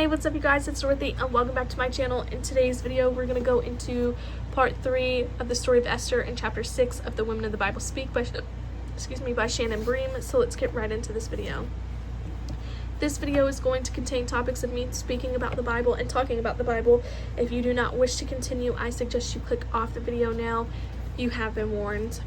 Hey, what's up you guys, it's Dorothy and welcome back to my channel. In today's video we're going to go into part 3 of the story of Esther in chapter 6 of the Women of the Bible Speak by Shannon Bream. So let's get right into this video. This video is going to contain topics of me speaking about the Bible and talking about the Bible. If you do not wish to continue, I suggest you click off the video now. You have been warned.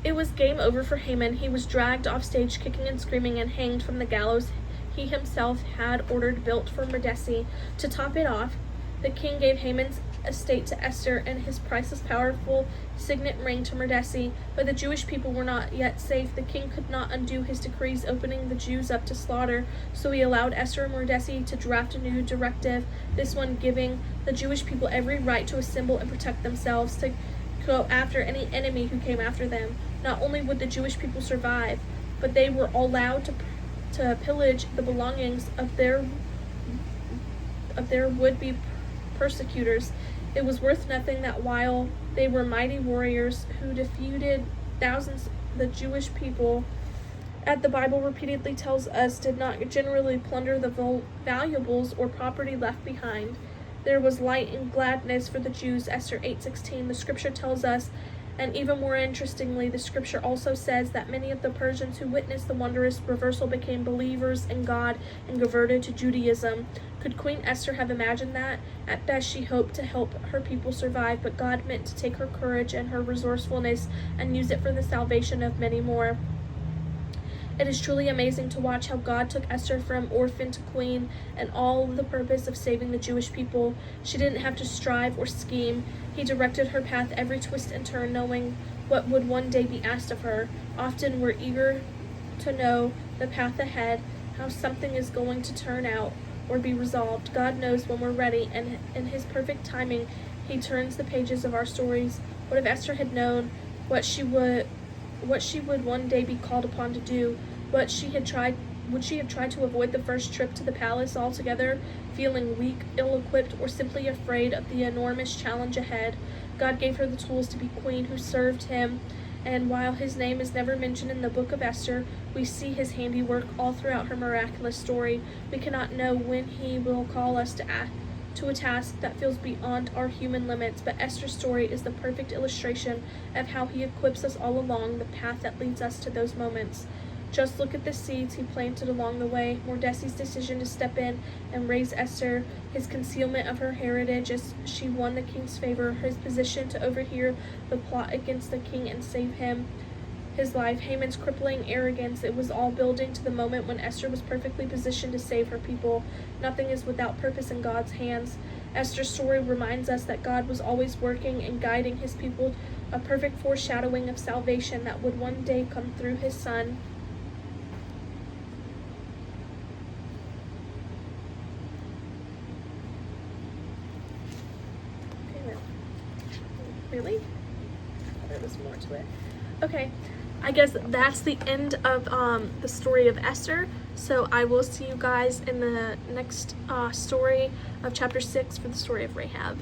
It was game over for Haman. He was dragged off stage kicking and screaming and hanged from the gallows he himself had ordered built for Mordecai. To top it off, the king gave Haman's estate to Esther and his priceless powerful signet ring to Mordecai. But the Jewish people were not yet safe. The king could not undo his decrees opening the Jews up to slaughter, so he allowed Esther and Mordecai to draft a new directive, this one giving the Jewish people every right to assemble and protect themselves, to go after any enemy who came after them. Not only would the Jewish people survive, but they were allowed to pillage the belongings of their would-be persecutors. It was worth nothing that while they were mighty warriors who defeated thousands, the Jewish people, as the Bible repeatedly tells us, did not generally plunder the valuables or property left behind. There was light and gladness for the Jews, Esther 8:16. The scripture tells us, and even more interestingly, the scripture also says that many of the Persians who witnessed the wondrous reversal became believers in God and converted to Judaism. Could Queen Esther have imagined that? At best, she hoped to help her people survive, but God meant to take her courage and her resourcefulness and use it for the salvation of many more. It is truly amazing to watch how God took Esther from orphan to queen, and all the purpose of saving the Jewish people. She didn't have to strive or scheme. He directed her path every twist and turn, knowing what would one day be asked of her. Often we're eager to know the path ahead, how something is going to turn out or be resolved. God knows when we're ready, and in his perfect timing, he turns the pages of our stories. What if Esther had known what she would one day be called upon to do? Would she have tried to avoid the first trip to the palace altogether, feeling weak, ill-equipped, or simply afraid of the enormous challenge ahead? God gave her the tools to be queen who served him, and while his name is never mentioned in the book of Esther, we see his handiwork all throughout her miraculous story. We cannot know when he will call us to a task that feels beyond our human limits, but Esther's story is the perfect illustration of how he equips us all along the path that leads us to those moments. Just look at the seeds he planted along the way. Mordecai's decision to step in and raise Esther, his concealment of her heritage as she won the king's favor, his position to overhear the plot against the king and save him, his life, Haman's crippling arrogance. It was all building to the moment when Esther was perfectly positioned to save her people. Nothing is without purpose in God's hands. Esther's story reminds us that God was always working and guiding his people, a perfect foreshadowing of salvation that would one day come through his son. Okay, really? There was more to it. Okay, I guess that's the end of the story of Esther. So I will see you guys in the next story of chapter 6 for the story of Rahab.